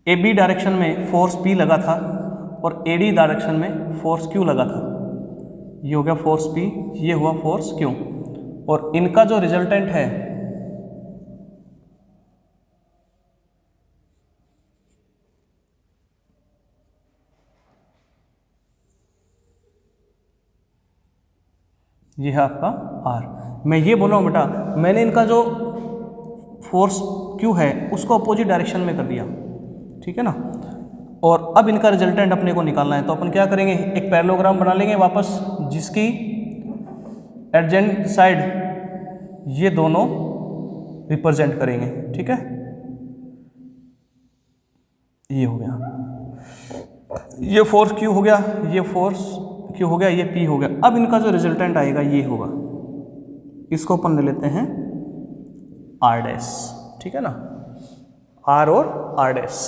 A B direction में force P लगा था और ए डी डायरेक्शन में फोर्स Q लगा था। ये हो गया फोर्स P, ये हुआ फोर्स Q, और इनका जो रिजल्टेंट है ये है आपका R। मैं ये बोल रहा हूँ बेटा, मैंने इनका जो फोर्स Q है उसको अपोजिट डायरेक्शन में कर दिया, ठीक है ना, और अब इनका रिजल्टेंट अपने को निकालना है। तो अपन क्या करेंगे, एक पैरेललोग्राम बना लेंगे वापस, जिसकी एडजेंट साइड ये दोनों रिप्रेजेंट करेंगे, ठीक है। ये हो गया, ये फोर्स Q हो गया, ये फोर्स Q हो गया, ये P हो गया। अब इनका जो रिजल्टेंट आएगा ये होगा, इसको अपन ले लेते हैं R डैश, ठीक है ना, R और R डैश।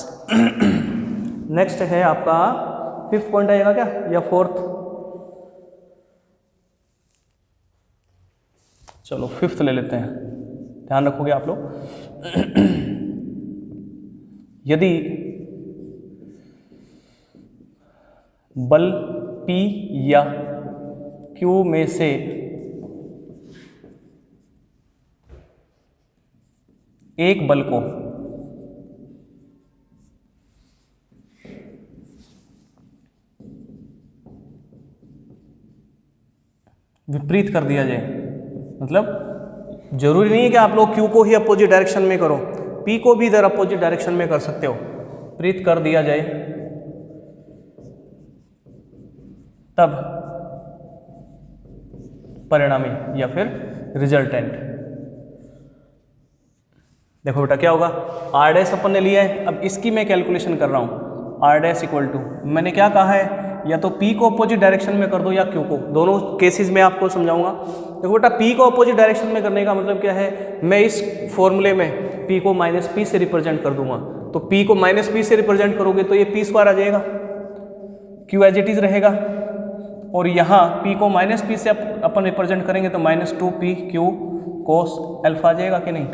नेक्स्ट है आपका फिफ्थ पॉइंट आएगा क्या, या फोर्थ? चलो फिफ्थ ले लेते हैं, ध्यान रखोगे आप लोग। यदि बल P या Q में से एक बल को विपरीत कर दिया जाए, मतलब जरूरी नहीं है कि आप लोग Q को ही अपोजिट डायरेक्शन में करो, P को भी इधर अपोजिट डायरेक्शन में कर सकते हो, विपरीत कर दिया जाए, तब परिणामी या फिर रिजल्टेंट। देखो बेटा क्या होगा, R डैश अपन ने लिया है, अब इसकी मैं कैलकुलेशन कर रहा हूँ। R डैश इक्वल टू, मैंने क्या कहा है, या तो P को अपोजिट डायरेक्शन में कर दो या Q को, दोनों केसेस में आपको समझाऊंगा। देखो बेटा P को अपोजिट डायरेक्शन में करने का मतलब क्या है, मैं इस फॉर्मूले में P को माइनस P से रिप्रेजेंट कर दूंगा। तो P को माइनस P से रिप्रेजेंट करोगे तो ये P स्क्वायर आ जाएगा, Q एज इट इज रहेगा, और यहाँ P को माइनस P से अपन रिप्रेजेंट करेंगे तो minus 2P Q cos alpha आ जाएगा कि नहीं।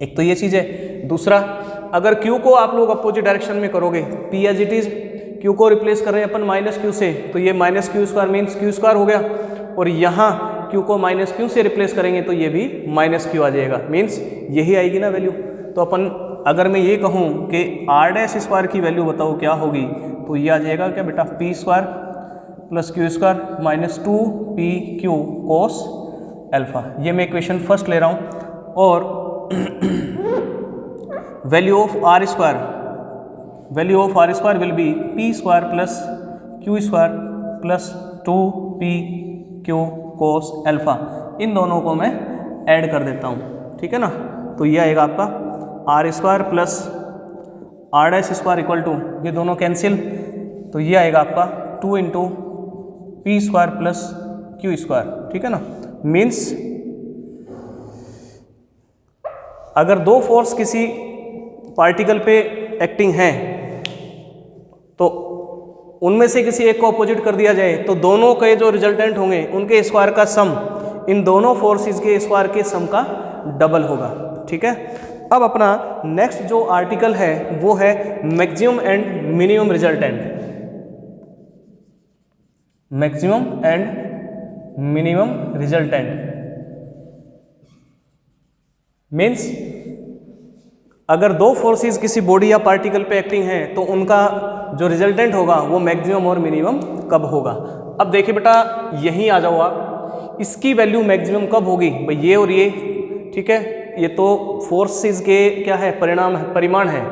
एक तो ये चीज़ है। दूसरा, अगर Q को आप लोग अपोजिट डायरेक्शन में करोगे, P as it is, Q को रिप्लेस कर रहे हैं अपन माइनस Q से, तो ये minus Q square means Q square हो गया, और यहाँ Q को माइनस Q से रिप्लेस करेंगे तो ये भी माइनस Q आ जाएगा, मीन्स यही आएगी ना वैल्यू। तो अपन अगर मैं ये कहूँ कि R डैश स्क्वायर की वैल्यू बताओ क्या होगी, तो ये आ जाएगा क्या बेटा, P square plus Q square minus 2PQ cos alpha. ये मैं इक्वेशन फर्स्ट ले रहा हूँ, और value of R square will be P square plus Q square plus 2PQ cos alpha. इन दोनों को मैं ऐड कर देता हूँ, ठीक है ना। तो ये आएगा आपका R square plus R dash square equal to, ये दोनों कैंसिल, तो ये आएगा आपका 2 into P square plus Q square, ठीक है ना। मीन्स अगर दो फोर्स किसी पार्टिकल पे एक्टिंग हैं तो उनमें से किसी एक को अपोजिट कर दिया जाए तो दोनों के जो रिजल्टेंट होंगे उनके स्क्वायर का सम इन दोनों फोर्सेस के स्क्वायर के सम का डबल होगा, ठीक है। अब अपना नेक्स्ट जो आर्टिकल है वो है maximum and minimum resultant. Maximum and minimum resultant means अगर दो फोर्सेस किसी बॉडी या पार्टिकल पे एक्टिंग हैं तो उनका जो रिजल्टेंट होगा वो मैक्सिमम और मिनिमम कब होगा। अब देखिए बेटा यहीं आ जाओ आप, इसकी वैल्यू मैक्सिमम कब होगी भाई, ये और ये, ठीक है, ये तो फोर्सेस के क्या है, परिमाण है,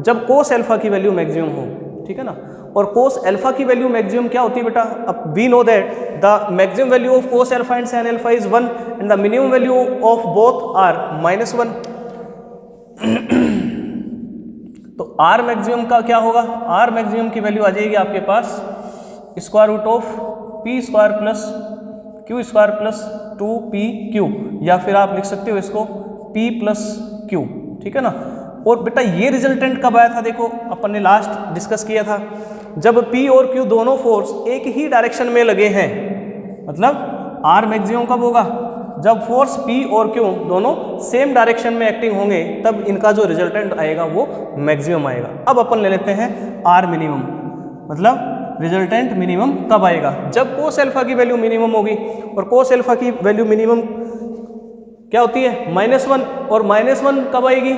जब कोस अल्फा की वैल्यू मैक्सिमम हो, ठीक है ना। और कोस अल्फा की वैल्यू मैक्सिमम क्या होती है बेटा, अब we know that the maximum value of cos alpha and sine alpha is 1 and the minimum value of both are -1। तो आर मैक्सिमम का क्या होगा, आर मैक्सिमम की वैल्यू आ जाएगी आपके पास square root of P square plus Q square plus 2pq, या फिर आप लिख सकते हो इसको p प्लस क्यू, ठीक है ना। और बेटा ये रिजल्टेंट कब आया था, देखो अपन ने लास्ट डिस्कस किया था जब p और q दोनों फोर्स एक ही डायरेक्शन में लगे हैं, मतलब r मैक्सिमम कब होगा, जब फोर्स P और Q दोनों सेम डायरेक्शन में एक्टिंग होंगे तब इनका जो रिजल्टेंट आएगा वो मैक्सिमम आएगा। अब अपन ले लेते हैं R मिनिमम, मतलब रिजल्टेंट मिनिमम तब आएगा जब कोस अल्फा की वैल्यू मिनिमम होगी, और कोस अल्फा की वैल्यू मिनिमम क्या होती है -1, और -1 कब आएगी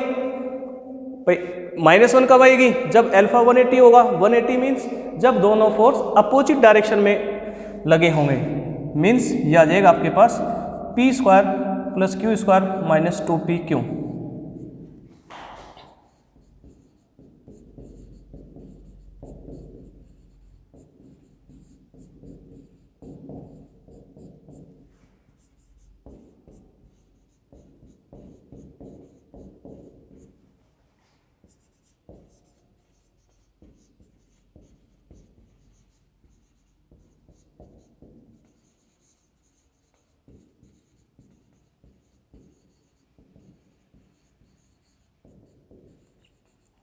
भाई, -1 कब आएगी जब अल्फा 180 होगा। 180 मीन्स जब दोनों फोर्स अपोजिट डायरेक्शन में लगे होंगे, मीन्स ये आ जाएगा आपके पास p² + q² - 2pq।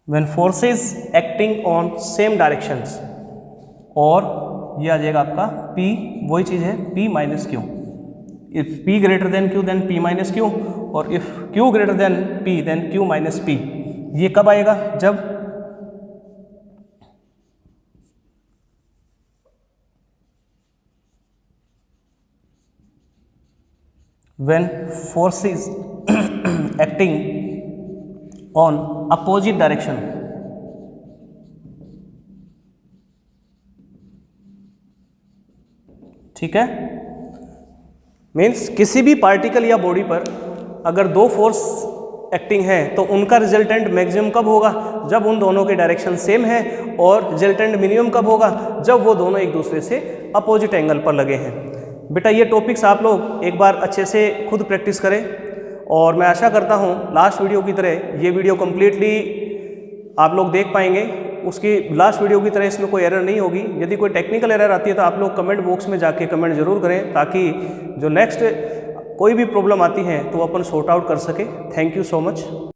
When forces acting on same directions, और ये आ जाएगा आपका P, वही चीज़ है P - Q। If P greater than Q then P - Q, और if Q greater than P then Q - P। ये कब आएगा जब when forces acting on opposite direction, ठीक है, मीन्स किसी भी पार्टिकल या बॉडी पर अगर दो फोर्स एक्टिंग है तो उनका रिजल्टेंट मैक्सिमम कब होगा जब उन दोनों के डायरेक्शन सेम है, और रिजल्टेंट मिनिमम कब होगा जब वो दोनों एक दूसरे से अपोजिट एंगल पर लगे हैं। बेटा ये टॉपिक्स आप लोग एक बार अच्छे से खुद प्रैक्टिस करें, और मैं आशा करता हूँ लास्ट वीडियो की तरह ये वीडियो कम्प्लीटली आप लोग देख पाएंगे, उसकी लास्ट वीडियो की तरह इसमें कोई एरर नहीं होगी। यदि कोई टेक्निकल एरर आती है तो आप लोग कमेंट बॉक्स में जाके कमेंट जरूर करें, ताकि जो नेक्स्ट कोई भी प्रॉब्लम आती है तो अपन सॉर्ट आउट कर सके। Thank you so much.